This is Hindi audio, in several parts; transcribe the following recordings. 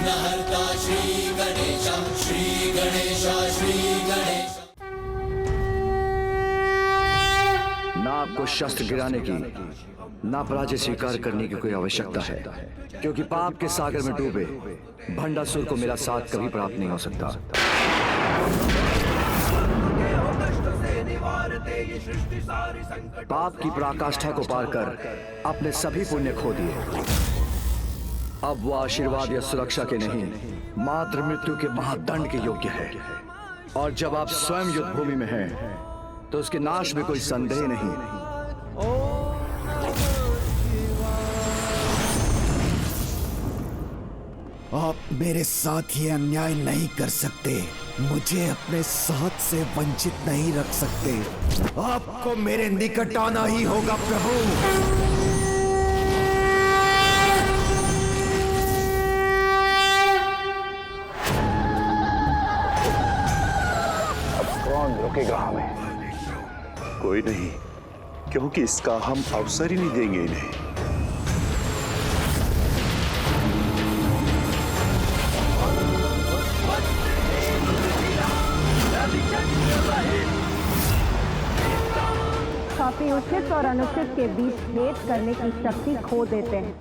विघ्नहर्ता श्री गणेश, श्री गणेश, श्री गणेश। ना आपको शस्त्र गिराने की, ना पराजय स्वीकार करने की कोई आवश्यकता है, क्योंकि पाप के सागर में डूबे भंडासुर को मेरा साथ कभी प्राप्त नहीं हो सकता। पाप की पराकाष्ठा को पार कर अपने सभी पुण्य खो दिए। अब वो आशीर्वाद या सुरक्षा के नहीं, मात्र मृत्यु के महादंड के योग्य है। और जब आप स्वयं युद्ध भूमि में हैं, तो उसके नाश में कोई संदेह नहीं। आप मेरे साथ ये अन्याय नहीं कर सकते, मुझे अपने साथ से वंचित नहीं रख सकते। आपको मेरे निकट आना ही होगा प्रभु। अब कौन रोकेगा हमें? कोई नहीं, क्योंकि इसका हम अवसर ही नहीं देंगे इन्हें। काफी उचित और अनुचित के बीच भेद करने की शक्ति खो देते हैं।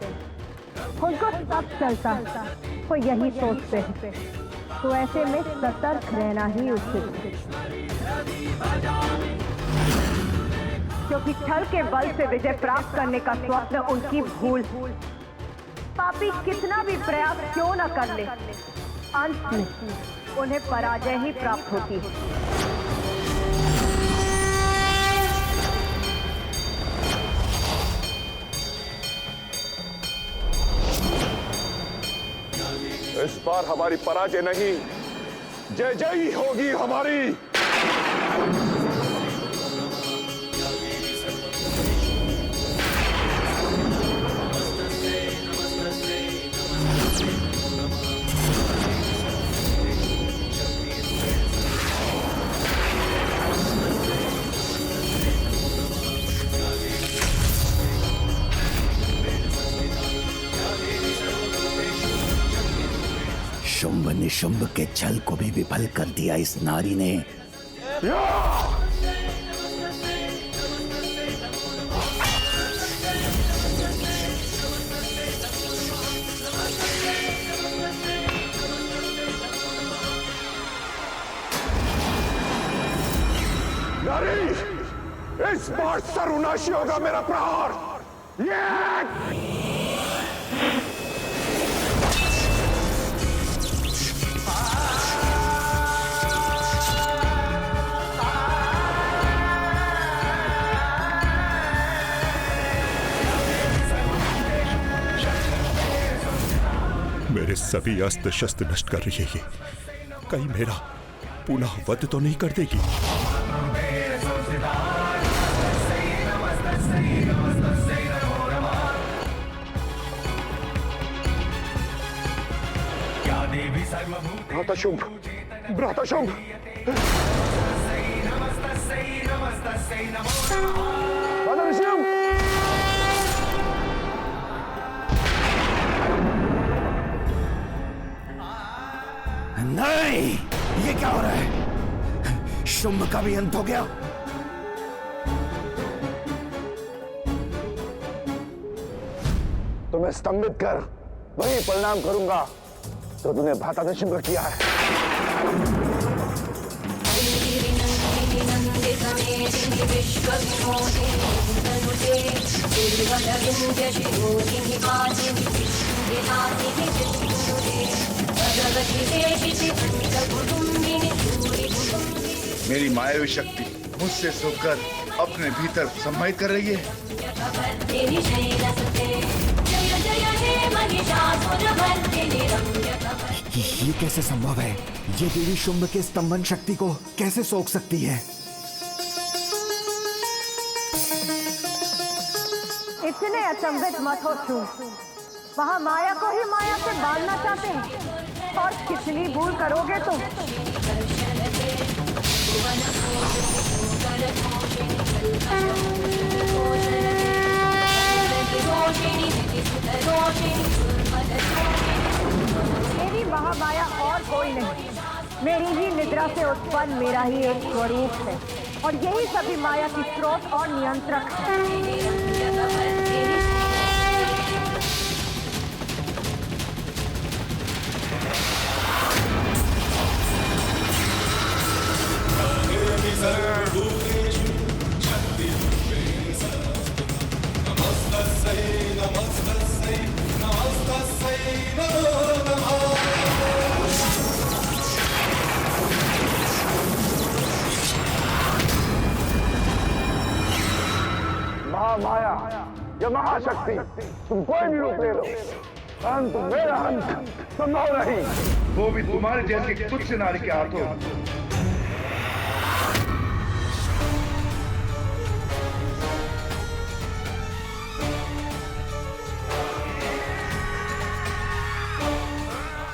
उनको सब चलता, वो यही सोचते हैं। तो ऐसे में सतर्क रहना ही उचित है, क्योंकि छल के बल से विजय प्राप्त करने का स्वप्न उनकी भूल। पापी कितना भी प्रयास क्यों न कर ले, अंत में उन्हें पराजय ही प्राप्त होती है। इस बार हमारी पराजय नहीं, जय जय ही होगी हमारी। शुंभ निशुंभ के छल को भी विफल कर दिया इस नारी ने। नारी, इस बार सर्वनाशी होगा मेरा प्रहार। मेरे सभी अस्त्र शस्त्र नष्ट कर रही है ये। कहीं मेरा पुनः वध तो नहीं कर देगी? भ्राताशुंभ, भ्राताशुंभ, नहीं, ये क्या हो रहा है? शुंभ का भी अंत हो गया। तुम्हें स्तंभित कर वही परिणाम करूंगा तो तूने भ्राताशुंभ किया है। मेरी मायावी शक्ति मुझसे सोकर अपने भीतर सम्मानित कर रही है। ये कैसे संभव है? ये देवी शुंभ के स्तंभन शक्ति को कैसे सोख सकती है? इतने अचंभित मत हो शुंभ। वहाँ माया को ही माया से बांधना चाहते हैं, और कितनी भूल करोगे तुम। मेरी महामाया और कोई नहीं, मेरी ही निद्रा से उत्पन्न मेरा ही एक स्वरूप है और यही सभी माया की स्रोत और नियंत्रक है। महामाया, ये महाशक्ति, तुम कोई भी रूप ले लो, परंतु मेरा अंत संभव नहीं। वो भी तुम्हारे जैसी तुच्छ नारी के हाथों।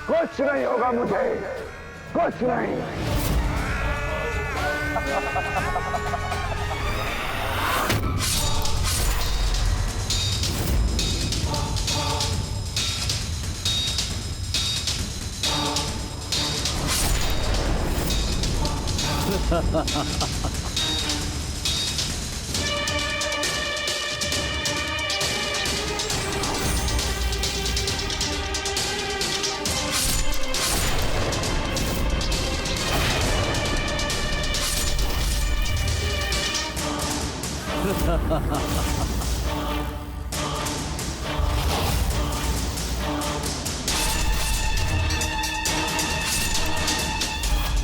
कुछ नहीं होगा मुझे, कुछ नहीं।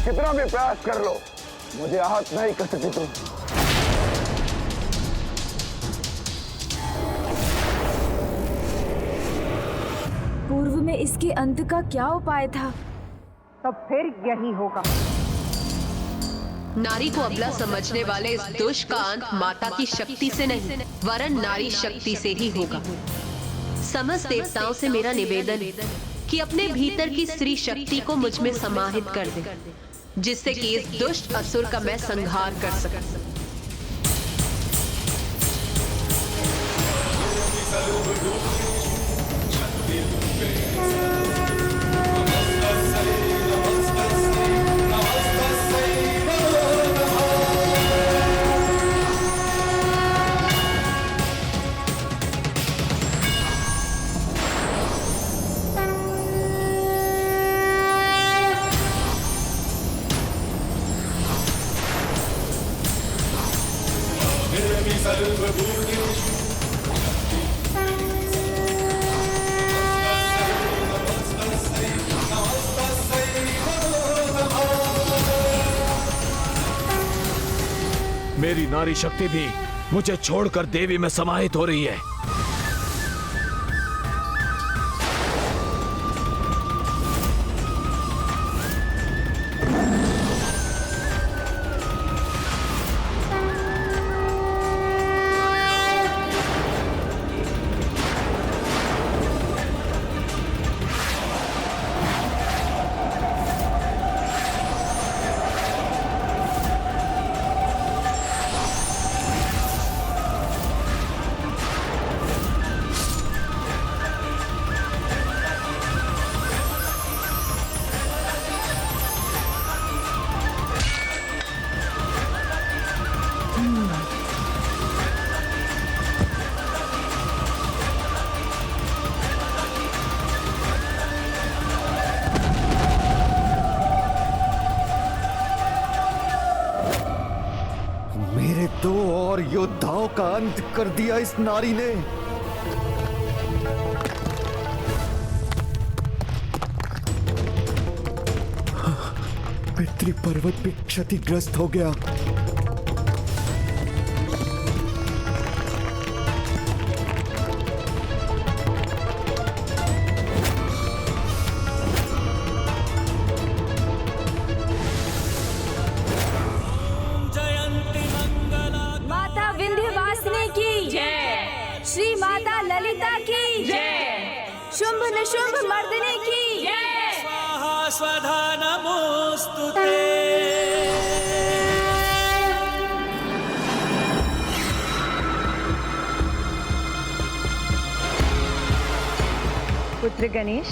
कितना भी प्रयास कर लो, मुझे आहत नहीं कर सकती तुम। पूर्व में इसके अंत का क्या उपाय था? तब फिर यही होगा। नारी को अबला समझने वाले इस दुष्ट का अंत माता की शक्ति से नहीं, वरन नारी शक्ति से ही होगा। समस्त देवताओं से मेरा निवेदन कि अपने भीतर की स्त्री शक्ति को मुझ में समाहित कर दे, जिससे कि इस दुष्ट असुर का मैं संहार कर सकूं। मेरी नारी शक्ति भी मुझे छोड़कर देवी में समाहित हो रही है। मेरे 2 और योद्धाओं का अंत कर दिया इस नारी ने। पितृ पर्वत भी क्षतिग्रस्त हो गया। माता विंध्यवासिनी की जय, श्री माता ललिता की जय, शुंभ निशुंभ मर्दिनी की जय। स्वाहा स्वधा नमोस्तुते। पुत्र गणेश,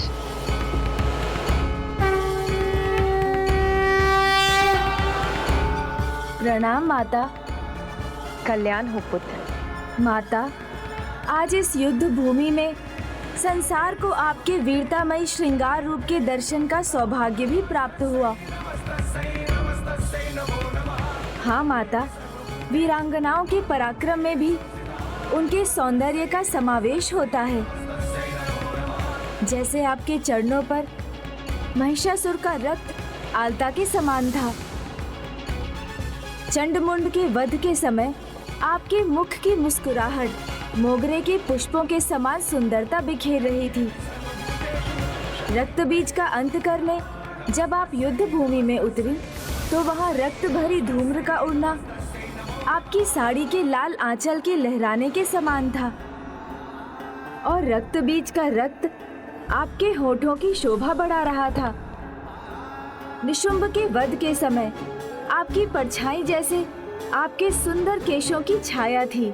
प्रणाम माता। कल्याण हो पुत्र। माता, आज इस युद्ध भूमि में संसार को आपके वीरतामयी श्रृंगार रूप के दर्शन का सौभाग्य भी प्राप्त हुआ। हाँ माता, वीरांगनाओं के पराक्रम में भी उनके सौंदर्य का समावेश होता है। जैसे आपके चरणों पर महिषासुर का रक्त आलता के समान था। चंडमुंड के वध के समय आपके मुख की मुस्कुराहट मोगरे के पुष्पों के समान सुंदरता बिखेर रही थी। रक्त बीज का अंत करने जब आप युद्ध भूमि में उतरी तो वहां रक्त भरी धूम्र का उड़ना आपकी साड़ी के लाल आंचल के लहराने के समान था और रक्त बीज का रक्त आपके होठों की शोभा बढ़ा रहा था। निशुंभ के वध के समय आपकी परछाई जैसे आपके सुंदर केशों की छाया थी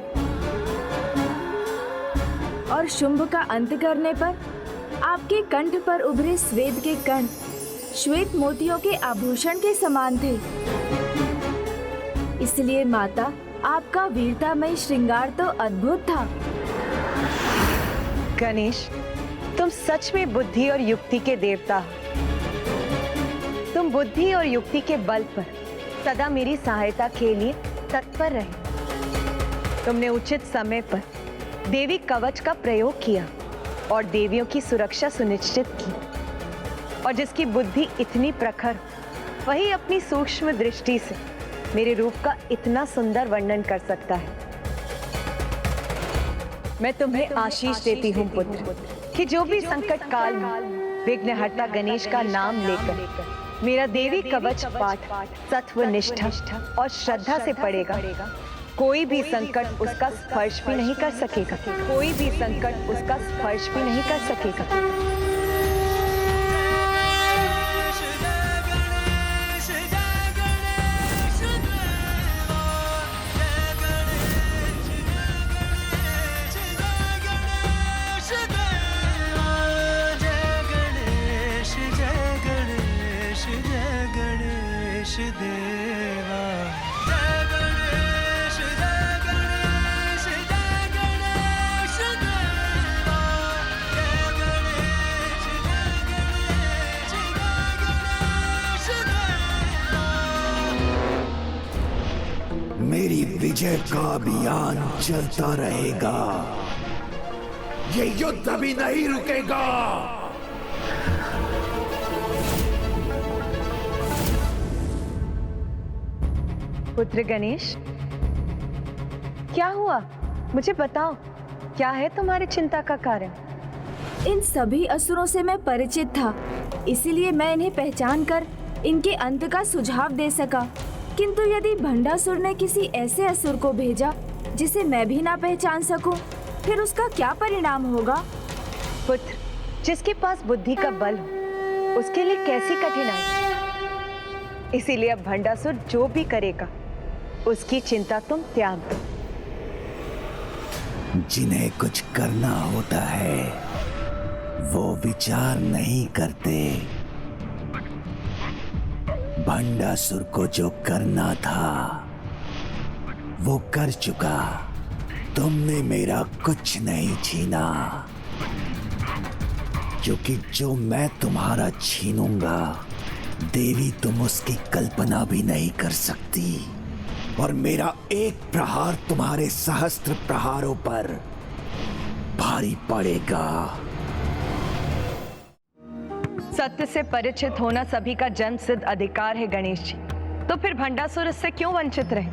और शुंभ का अंत करने पर आपके कंठ पर उभरे श्वेत के कण श्वेत मोतियों के आभूषण के समान थे। इसलिए माता, आपका वीरतामय श्रृंगार तो अद्भुत था। गणेश, तुम सच में बुद्धि और युक्ति के देवता हो। तुम बुद्धि और युक्ति के बल पर सदा मेरी सहायता के लिए तत्पर रहे। तुमने उचित समय पर देवी कवच का प्रयोग किया और देवियों की सुरक्षा सुनिश्चित की। और जिसकी बुद्धि इतनी प्रखर, वही अपनी सूक्ष्म दृष्टि से मेरे रूप का इतना सुंदर वर्णन कर सकता है। मैं तुम्हें आशीष देती हूँ पुत्र, कि जो भी संकट काल में विघ्नहर्ता गणेश का नाम लेकर मेरा देवी कवच पाठ सत्व निष्ठा और श्रद्धा से पढ़ेगा, कोई भी संकट उसका स्पर्श भी नहीं कर सकेगा। कोई भी संकट उसका स्पर्श भी नहीं कर सकेगा। मेरी विजय का अभियान चलता रहेगा। ये युद्ध अभी नहीं रुकेगा। पुत्र गणेश, क्या हुआ? मुझे बताओ, क्या है तुम्हारी चिंता का कारण? इन सभी असुरों से मैं परिचित था, इसीलिए मैं इन्हें पहचान कर इनके अंत का सुझाव दे सका। किंतु यदि भंडासुर ने किसी ऐसे असुर को भेजा जिसे मैं भी ना पहचान सकूं, फिर उसका क्या परिणाम होगा? पुत्र, जिसके पास बुद्धि का बल हो, उसके लिए कैसी कठिनाई। इसीलिए अब भंडासुर जो भी करेगा, उसकी चिंता तुम त्याग दो। जिन्हें कुछ करना होता है, वो विचार नहीं करते। भंडासुर को जो करना था, वो कर चुका। तुमने मेरा कुछ नहीं छीना, क्योंकि जो मैं तुम्हारा छीनूंगा, देवी तुम उसकी कल्पना भी नहीं कर सकती। और मेरा एक प्रहार तुम्हारे सहस्त्र प्रहारों पर भारी पड़ेगा। सत्य से परिचित होना सभी का जन्म सिद्ध अधिकार है गणेश जी, तो फिर भंडासुर इससे क्यों वंचित रहे?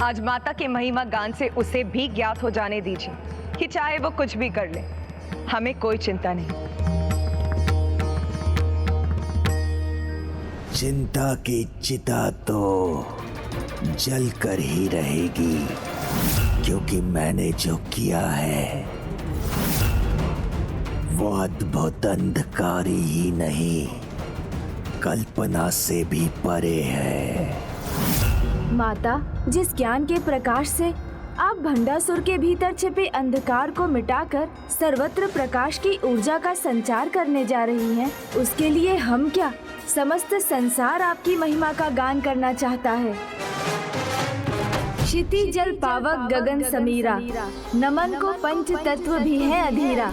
आज माता के महिमा गान से उसे भी ज्ञात हो जाने दीजिए कि चाहे वो कुछ भी कर ले, हमें कोई चिंता नहीं। चिंता की चिता तो जल कर ही रहेगी, क्योंकि मैंने जो किया है वो अद्भुत अंधकारी ही नहीं, कल्पना से भी परे है। माता, जिस ज्ञान के प्रकाश से आप भंडासुर के भीतर छिपे अंधकार को मिटाकर सर्वत्र प्रकाश की ऊर्जा का संचार करने जा रही हैं। उसके लिए हम क्या, समस्त संसार आपकी महिमा का गान करना चाहता है। क्षिति जल पावक गगन समीरा, नमन को पंच तत्व भी है अधीरा।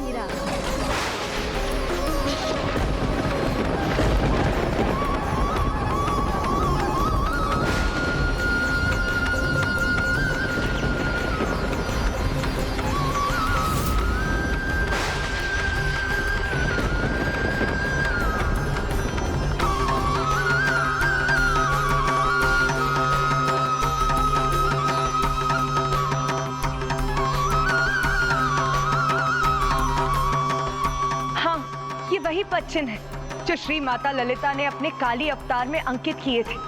वही पद चिन्ह है जो श्री माता ललिता ने अपने काली अवतार में अंकित किए थे।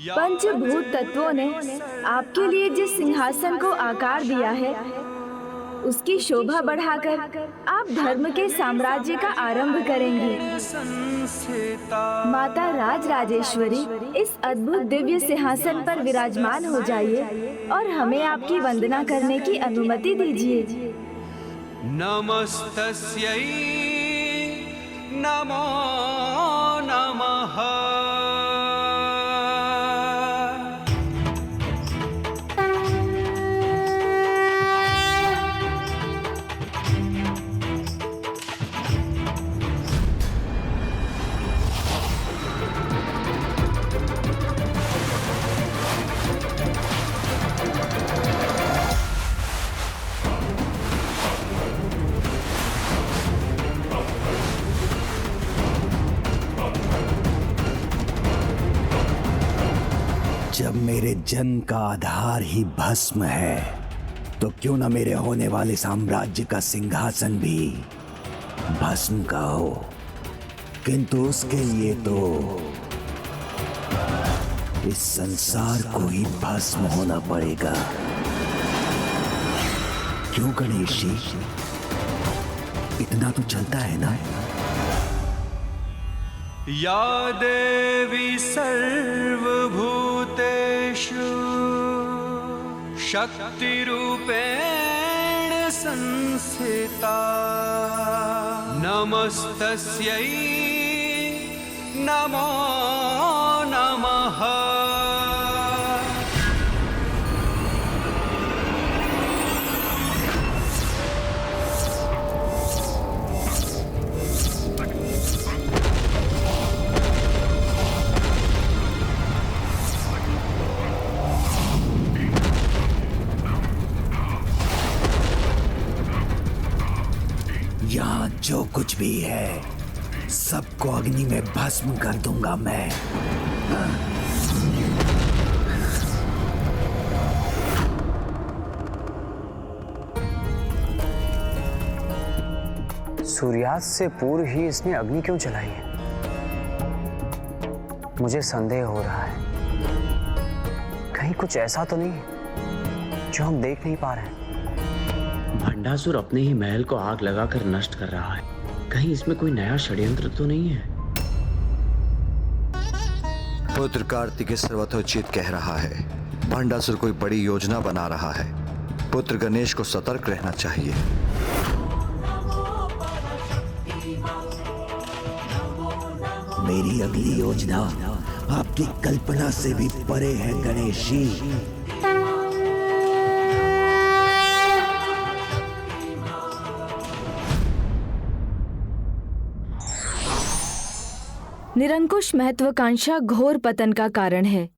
पंचभूत तत्वों ने आपके लिए जिस सिंहासन को आकार दिया है, उसकी शोभा बढ़ाकर आप धर्म के साम्राज्य का आरंभ करेंगी। माता राज राजेश्वरी, इस अद्भुत दिव्य सिंहासन पर विराजमान हो जाइए और हमें आपकी वंदना करने की अनुमति दीजिए। नमस्तस्यै नमो नमः। जब मेरे जन्म का आधार ही भस्म है, तो क्यों न मेरे होने वाले साम्राज्य का सिंहासन भी भस्म का हो। किंतु उसके लिए तो इस संसार को ही भस्म होना पड़ेगा। क्यों गणेश जी, इतना तो चलता है ना? या देवी सर्वभूतेषु शक्तिरूपेण संस्थिता, नमस्तस्यै नमो नमः। यहाँ जो कुछ भी है, सबको अग्नि में भस्म कर दूंगा मैं। सूर्यास्त से पूर्व ही इसने अग्नि क्यों जलाई है? मुझे संदेह हो रहा है, कहीं कुछ ऐसा तो नहीं जो हम देख नहीं पा रहे हैं। भंडासुर अपने ही महल को आग लगाकर नष्ट कर रहा है। कहीं इसमें कोई नया षड्यंत्र तो नहीं है? पुत्र कार्तिकेय सर्वथोचित कह रहा है, भंडासुर कोई बड़ी योजना बना रहा है। पुत्र गणेश को सतर्क रहना चाहिए। मेरी अगली योजना आपकी कल्पना से भी परे है गणेश जी। निरंकुश महत्वाकांक्षा घोर पतन का कारण है।